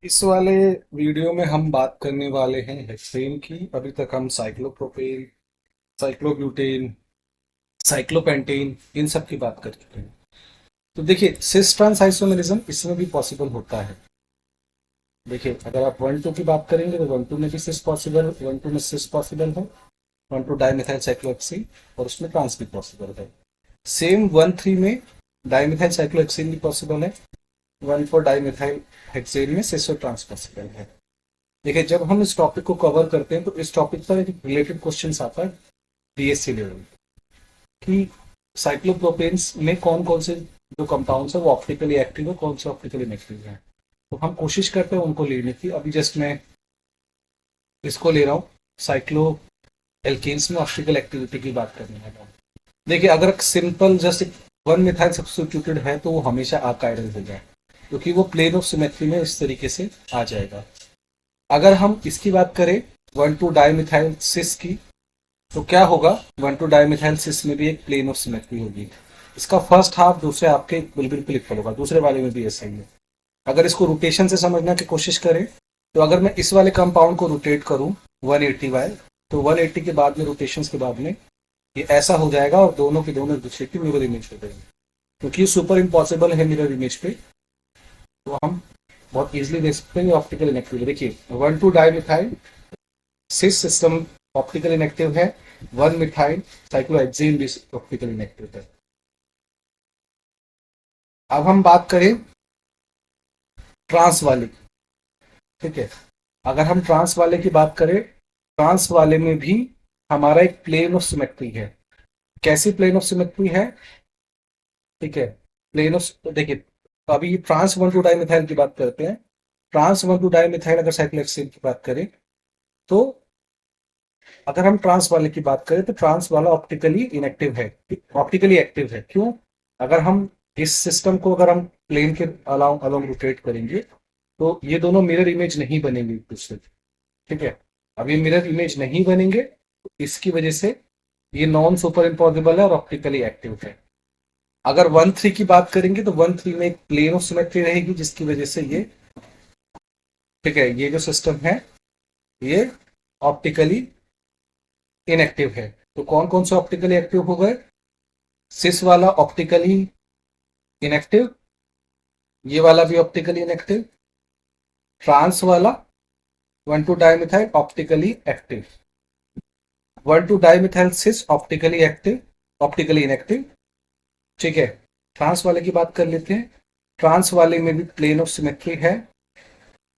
इस वाले वीडियो में हम बात करने वाले हैं हेक्सेन की। अभी तक हम साइक्लोप्रोपेन, साइक्लोब्यूटेन, साइक्लोपेंटेन इन सब की बात कर चुके हैं। तो देखिए, सिस ट्रांस आइसोमेरिज्म इसमें भी पॉसिबल होता है। देखिए, अगर आप 1 2 की बात करेंगे तो 1 2 में भी सिस पॉसिबल, 1 2 में सिस पॉसिबल है, 1 2 डाइमिथाइल साइक्लोहेक्सेन, और उसमें ट्रांस भी पॉसिबल है। सेम 1 3 में डाइमिथाइल साइक्लोहेक्सेन भी पॉसिबल है, 1 4 डाइमिथाइल हेक्सेन में सिस और ट्रांस पॉसिबल है। देखिए, जब हम इस टॉपिक को कवर करते हैं तो इस टॉपिक पर एक रिलेटेड क्वेश्चन आता है बीएससी लेवल कि साइक्लोप्रोपेन्स में कौन कौन से जो कंपाउंड्स है वो ऑप्टिकली एक्टिव है, कौन से ऑप्टिकली इनएक्टिव है। तो हम कोशिश करते हैं उनको लेने की। अभी जस्ट मैं इसको ले रहा हूँ, साइक्लो एल्केन्स में ऑप्टिकल एक्टिविटी की बात करने वाला हूँ। देखिए, अगर सिंपल जस्ट 1 मिथाइल सब्स्टिट्यूटेड है तो वो हमेशा अकायरल होगा, क्योंकि वो प्लेन ऑफ सिमेट्री में इस तरीके से आ जाएगा। अगर हम इसकी बात करें 1 2 डाइमिथाइल सिस की, तो क्या होगा, 1 2 डाइमिथाइल सिस में भी एक प्लेन ऑफ सिमेट्री होगी। इसका फर्स्ट हाफ दूसरे हाफ के बिल्कुल इक्वल होगा, दूसरे वाले में भी ऐसा ही है। अगर इसको रोटेशन से समझने की कोशिश करें तो अगर मैं इस वाले कंपाउंड को रोटेट करूं 180 वाई, तो 180 के बाद में रोटेशन के बाद में ये ऐसा हो जाएगा और दोनों के दोनों दूसरे की मिरर इमेज हो जाएगी। क्योंकि ये सुपर इम्पॉसिबल है मिरर इमेज पे, तो हम बहुत इजीली देख सकते हैं ऑप्टिकल इनेक्टिव। देखिए, 1 2 डाइमिथाइल सिस सिस्टम ऑप्टिकल इनेक्टिव है, 1 मिथाइल साइक्लोहेक्सेन भी ऑप्टिकल इनेक्टिव है। अब हम बात करें ट्रांस वाले की, ठीक है। अगर हम ट्रांस वाले की बात करें, ट्रांस वाले में भी हमारा एक प्लेन ऑफ सिमेट्री है। कैसी प्लेन ऑफ सिमेट्री है, ठीक है। प्लेन ऑफ, देखिए, अभी ट्रांस 1 2 डाइमिथाइल की बात करते हैं। ट्रांस 1 2 डाइमिथाइल अगर साइक्लोहेक्सेन की बात करें, तो अगर हम ट्रांस वाले की बात करें तो ट्रांस वाला ऑप्टिकली इनएक्टिव है, ऑप्टिकली एक्टिव है। क्यों? अगर हम इस सिस्टम को अगर हम प्लेन के अलाउ अलोंग रोटेट करेंगे तो ये दोनों मिरर इमेज नहीं बनेंगे एक दूसरे की, ठीक है। अब ये मिरर इमेज नहीं बनेंगे तो इसकी वजह से ये नॉन सुपर इम्पॉसिबल है और ऑप्टिकली एक्टिव है। अगर 1 3 की बात करेंगे तो 1 3 में एक प्लेन ऑफ सिमेट्री रहेगी, जिसकी वजह से ये, ठीक है, ये जो सिस्टम है ये ऑप्टिकली इनएक्टिव है। तो कौन कौन से ऑप्टिकली एक्टिव हो गए? सिस वाला ऑप्टिकली इनएक्टिव, ये वाला भी ऑप्टिकली इनएक्टिव, ट्रांस वाला 1 2 डाइमिथाइल ऑप्टिकली एक्टिव, 1 2 डाइमिथाइल सिस ऑप्टिकली एक्टिव, ऑप्टिकली इनएक्टिव, ठीक है। ट्रांस वाले की बात कर लेते हैं। ट्रांस वाले में भी प्लेन ऑफ सिमेट्री है,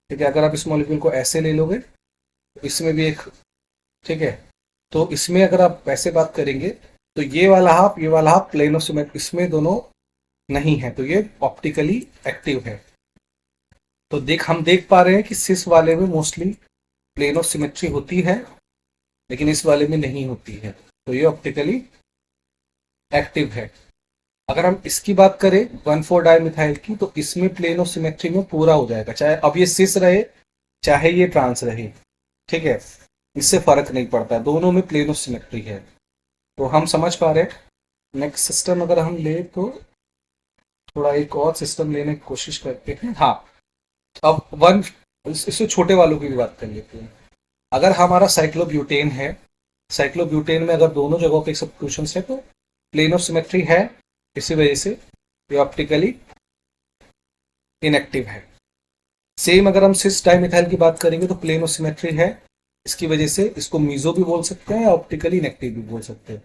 ठीक है। अगर आप इस मॉलिक्यूल को ऐसे ले लोगे तो इसमें भी एक, ठीक है। तो इसमें अगर आप ऐसे बात करेंगे तो ये वाला हाफ प्लेन ऑफ सिमेट्री, इसमें दोनों नहीं है, तो ये ऑप्टिकली एक्टिव है। तो हम देख पा रहे हैं कि सिस वाले में मोस्टली प्लेन ऑफ सिमेट्री होती है, लेकिन इस वाले में नहीं होती है, तो ये ऑप्टिकली एक्टिव है। अगर हम इसकी बात करें 1 4 डाइमिथाइल की, तो इसमें प्लेन ऑफ सिमेट्री में पूरा हो जाएगा, चाहे अब ये सिस रहे चाहे ये ट्रांस रहे, ठीक है। इससे फर्क नहीं पड़ता, दोनों में प्लेन ऑफ सिमेट्री है। तो हम समझ पा रहे हैं। नेक्स्ट सिस्टम अगर हम ले तो थोड़ा एक और सिस्टम लेने की कोशिश करते हैं। हाँ, अब इससे छोटे वालों की भी बात कर लेते हैं। अगर हमारा साइक्लोब्यूटेन है, साइक्लोब्यूटेन में अगर दोनों जगहों पे सब्स्टिट्यूशन है तो प्लेन ऑफ सिमेट्री है, इसी वजह से ये ऑप्टिकली इनएक्टिव है। सेम अगर हम सिस डाइमिथाइल की बात करेंगे तो प्लेन ऑफ सिमेट्री है, इसकी वजह से इसको मीजो भी बोल सकते हैं या ऑप्टिकली इनएक्टिव भी बोल सकते हैं।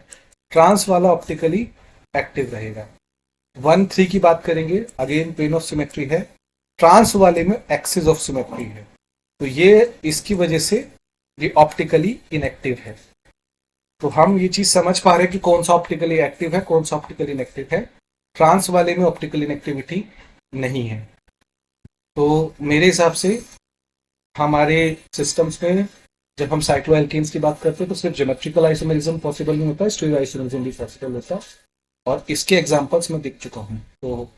ट्रांस वाला ऑप्टिकली एक्टिव रहेगा। 1 3 की बात करेंगे, अगेन प्लेन ऑफ सिमेट्री है, ट्रांस वाले में एक्सिस ऑफ सिमेट्री है, तो ये इसकी वजह से ये ऑप्टिकली इनएक्टिव है। तो हम ये चीज समझ पा रहे हैं कि कौन सा ऑप्टिकली एक्टिव है, कौन सा ऑप्टिकली इनएक्टिव है। ट्रांस वाले में ऑप्टिकल इनएक्टिविटी नहीं है। तो मेरे हिसाब से हमारे सिस्टम्स में जब हम साइक्लोएल्केन्स की बात करते हैं तो सिर्फ ज्योमेट्रिकल आइसोमेरिज्म पॉसिबल नहीं होता, स्टीरियो आइसोमेरिज्म भी पॉसिबल होता है, और इसके एग्जांपल्स मैं दिख चुका हूँ। तो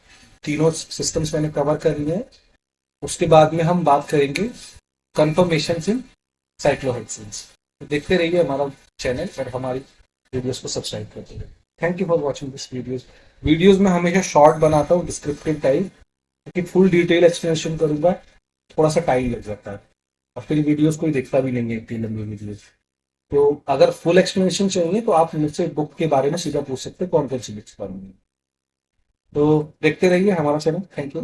तीनों सिस्टम्स मैंने कवर कर लिए हैं। उसके बाद में हम बात करेंगे कंफर्मेशन इन साइक्लोहेक्सेन्स। तो देखते रहिए हमारा चैनल और हमारी वीडियोस को सब्सक्राइब करते रहिए। Thank you for watching this videos में हमेशा शॉर्ट बनाता हूँ, डिस्क्रिप्टिव टाइप, क्योंकि फुल डिटेल एक्सप्लेनेशन करूंगा थोड़ा सा टाइम लग जाता है, और फिर वीडियोस कोई देखता भी नहीं है इतनी लंबी वीडियोस। तो अगर फुल एक्सप्लेनेशन चाहिए तो आप मुझसे बुक के बारे में सीधा पूछ सकते हैं, कौन कौन सी बुक्स पढ़नी है। तो देखते रहिए हमारा चैनल। Thank you.